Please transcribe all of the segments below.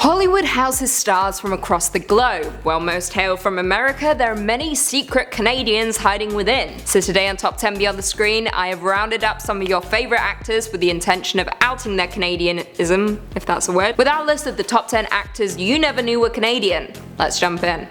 Hollywood houses stars from across the globe. While most hail from America, there are many secret Canadians hiding within. So today on Top 10 Beyond the Screen, I have rounded up some of your favourite actors with the intention of outing their Canadianism, if that's a word, with our list of the top 10 actors you never knew were Canadian. Let's jump in.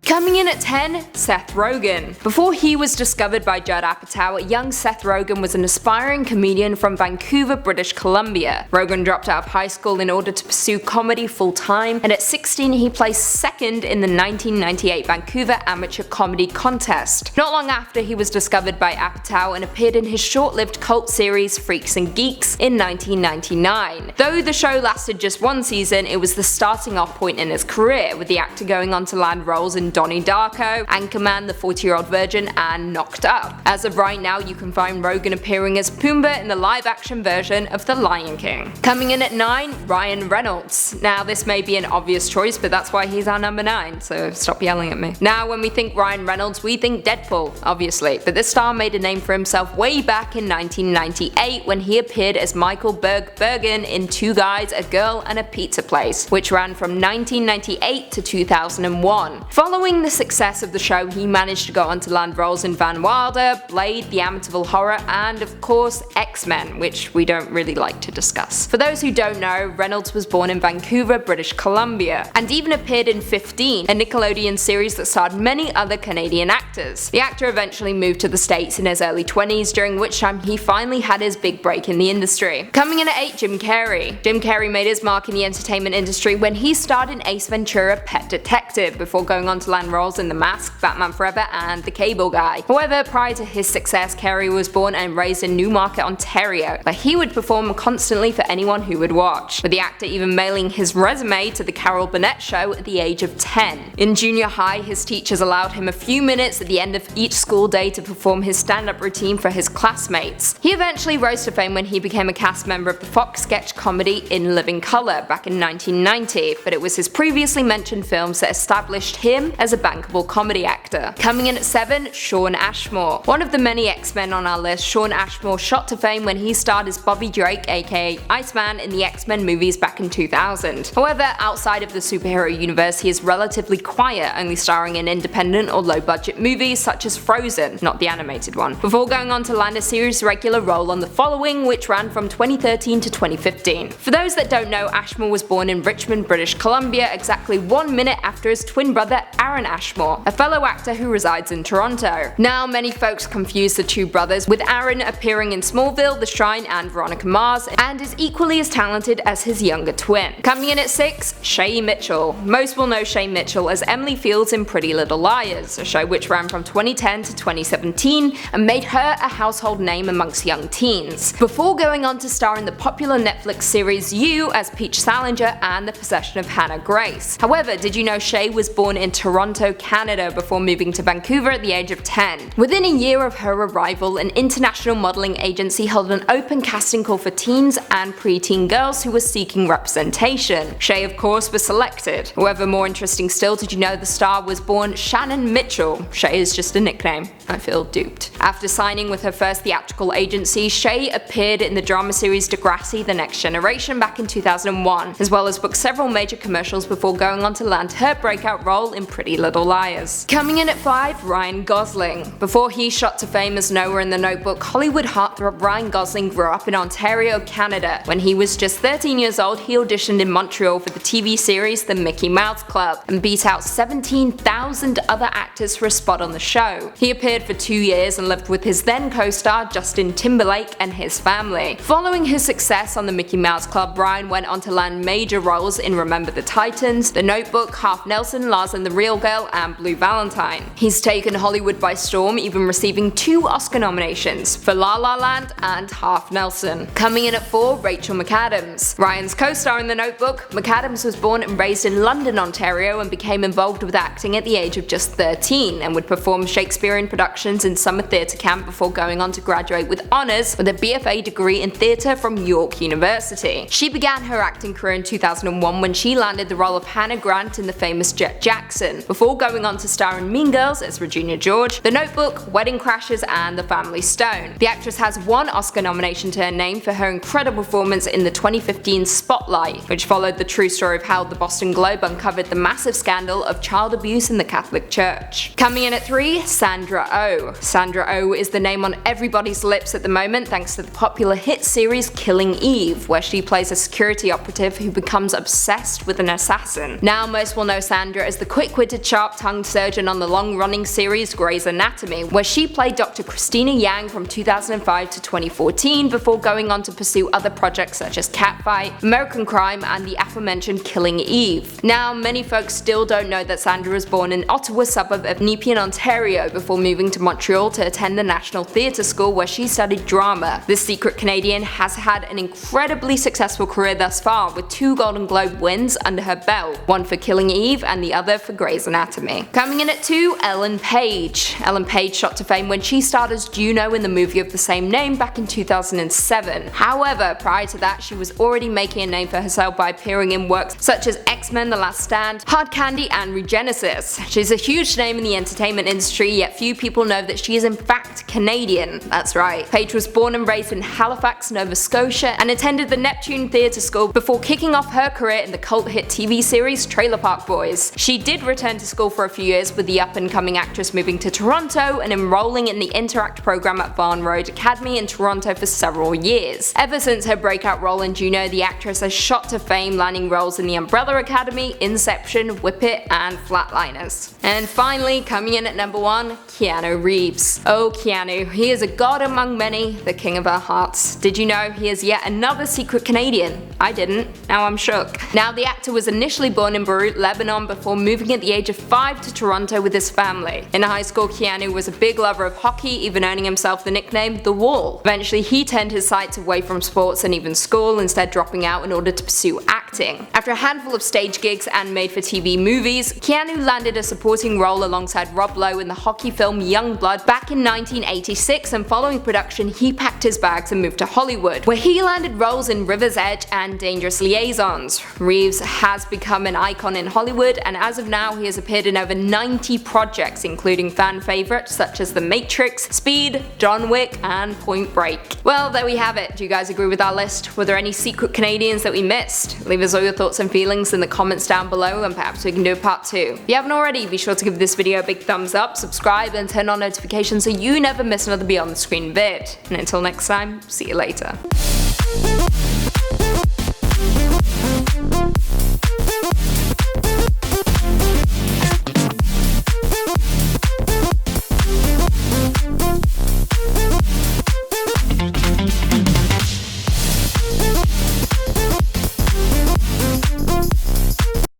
Coming in at 10, Seth Rogen. Before he was discovered by Judd Apatow, young Seth Rogen was an aspiring comedian from Vancouver, British Columbia. Rogen dropped out of high school in order to pursue comedy full-time, and at 16 he placed second in the 1998 Vancouver Amateur Comedy Contest. Not long after, he was discovered by Apatow and appeared in his short-lived cult series Freaks and Geeks in 1999. Though the show lasted just one season, it was the starting off point in his career, with the actor going on to land roles in Donnie Darko, Anchorman, The 40-Year-Old Virgin, and Knocked Up. As of right now, you can find Rogen appearing as Pumbaa in the live-action version of The Lion King. Coming in at 9, Ryan Reynolds. Now this may be an obvious choice, but that's why he's our number 9, so stop yelling at me. Now when we think Ryan Reynolds, we think Deadpool, obviously, but this star made a name for himself way back in 1998 when he appeared as Michael Bergen in Two Guys, a Girl and a Pizza Place, which ran from 1998 to 2001. Following the success of the show, he managed to go on to land roles in Van Wilder, Blade, The Amityville Horror, and of course X-Men, which we don't really like to discuss. For those who don't know, Reynolds was born in Vancouver, British Columbia, and even appeared in 15, a Nickelodeon series that starred many other Canadian actors. The actor eventually moved to the States in his early 20s, during which time he finally had his big break in the industry. Coming in at 8, Jim Carrey. Jim Carrey made his mark in the entertainment industry when he starred in Ace Ventura: Pet Detective, before going on to land roles in The Mask, Batman Forever, and The Cable Guy. However, prior to his success, Carrey was born and raised in Newmarket, Ontario, where he would perform constantly for anyone who would watch, with the actor even mailing his resume to the Carol Burnett Show at the age of 10. In junior high, his teachers allowed him a few minutes at the end of each school day to perform his stand-up routine for his classmates. He eventually rose to fame when he became a cast member of the Fox sketch comedy In Living Color back in 1990, but it was his previously mentioned films that established him as a bankable comedy actor. Coming in at 7, Shawn Ashmore. One of the many X-Men on our list, Shawn Ashmore shot to fame when he starred as Bobby Drake, aka Iceman, in the X-Men movies back in 2000. However, outside of the superhero universe, he is relatively quiet, only starring in independent or low-budget movies such as Frozen, not the animated one, before going on to land a series regular role on The Following, which ran from 2013 to 2015. For those that don't know, Ashmore was born in Richmond, British Columbia, exactly 1 minute after his twin brother Aaron Ashmore, a fellow actor who resides in Toronto. Now, many folks confuse the two brothers, with Aaron appearing in Smallville, The Shrine, and Veronica Mars, and is equally as talented as his younger twin. Coming in at 6, Shay Mitchell. Most will know Shay Mitchell as Emily Fields in Pretty Little Liars, a show which ran from 2010 to 2017 and made her a household name amongst young teens, before going on to star in the popular Netflix series You as Peach Salinger and The Possession of Hannah Grace. However, did you know Shay was born in Toronto, Canada, before moving to Vancouver at the age of 10. Within a year of her arrival, an international modeling agency held an open casting call for teens and preteen girls who were seeking representation. Shay, of course, was selected. However, more interesting still, did you know the star was born Shannon Mitchell? Shay is just a nickname. I feel duped. After signing with her first theatrical agency, Shay appeared in the drama series Degrassi: The Next Generation back in 2001, as well as booked several major commercials before going on to land her breakout role in Pretty Little Liars. Coming in at 5, Ryan Gosling. Before he shot to fame as Noah in The Notebook, Hollywood heartthrob Ryan Gosling grew up in Ontario, Canada. When he was just 13 years old, he auditioned in Montreal for the TV series The Mickey Mouse Club and beat out 17,000 other actors for a spot on the show. He appeared for 2 years and lived with his then co-star Justin Timberlake and his family. Following his success on The Mickey Mouse Club, Ryan went on to land major roles in Remember the Titans, The Notebook, Half Nelson, Lars and the Real Girl, and Blue Valentine. He's taken Hollywood by storm, even receiving 2 Oscar nominations for La La Land and Half Nelson. Coming in at 4, Rachel McAdams. Ryan's co-star in The Notebook, McAdams was born and raised in London, Ontario, and became involved with acting at the age of just 13, and would perform Shakespearean productions in summer theatre camp before going on to graduate with honours with a BFA degree in theatre from York University. She began her acting career in 2001 when she landed the role of Hannah Grant in the famous Jet Jackson, before going going on to star in Mean Girls as Regina George, The Notebook, Wedding Crashers, and The Family Stone. The actress has one Oscar nomination to her name for her incredible performance in the 2015 Spotlight, which followed the true story of how the Boston Globe uncovered the massive scandal of child abuse in the Catholic Church. Coming in at 3, Sandra Oh. Sandra Oh is the name on everybody's lips at the moment thanks to the popular hit series Killing Eve, where she plays a security operative who becomes obsessed with an assassin. Now most will know Sandra as the quick-witted, sharp-tongued surgeon on the long-running series Grey's Anatomy, where she played Dr. Christina Yang from 2005 to 2014 before going on to pursue other projects such as Catfight, American Crime, and the aforementioned Killing Eve. Now many folks still don't know that Sandra was born in Ottawa suburb of Nepean, Ontario before moving to Montreal to attend the National Theatre School where she studied drama. This secret Canadian has had an incredibly successful career thus far, with 2 Golden Globe wins under her belt, one for Killing Eve and the other for Grey's Anatomy. Coming in at 2, Ellen Page. Ellen Page shot to fame when she starred as Juno in the movie of the same name back in 2007. However, prior to that she was already making a name for herself by appearing in works such as X-Men: The Last Stand, Hard Candy, and Regenesis. She's a huge name in the entertainment industry, yet few people know that she is in fact Canadian. That's right. Page was born and raised in Halifax, Nova Scotia, and attended the Neptune Theatre School before kicking off her career in the cult hit TV series Trailer Park Boys. She did return to school for a few years, with the up-and-coming actress moving to Toronto and enrolling in the Interact program at Barn Road Academy in Toronto for several years. Ever since her breakout role in Juno, the actress has shot to fame, landing roles in The Umbrella Academy, Inception, Whip It, and Flatliners. And finally, coming in at number 1, Keanu Reeves. Oh Keanu, he is a god among many, the king of our hearts. Did you know he is yet another secret Canadian? I didn't. Now I'm shook. Now the actor was initially born in Beirut, Lebanon before moving at the age of 5 to Toronto with his family. In high school, Keanu was a big lover of hockey, even earning himself the nickname The Wall. Eventually he turned his sights away from sports and even school, instead dropping out in order to pursue acting. After a handful of stage gigs and made-for-TV movies, Keanu landed a supporting role alongside Rob Lowe in the hockey film Youngblood back in 1986, and following production he packed his bags and moved to Hollywood, where he landed roles in River's Edge and Dangerous Liaisons. Reeves has become an icon in Hollywood, and as of now he has appeared in over 90 projects, including fan favourites such as The Matrix, Speed, John Wick, and Point Break. Well, there we have it. Do you guys agree with our list? Were there any secret Canadians that we missed? Leave us all your thoughts and feelings in the comments down below, and perhaps we can do a part 2. If you haven't already, be sure to give this video a big thumbs up, subscribe, and turn on notifications so you never miss another Beyond the Screen vid. And until next time, see you later.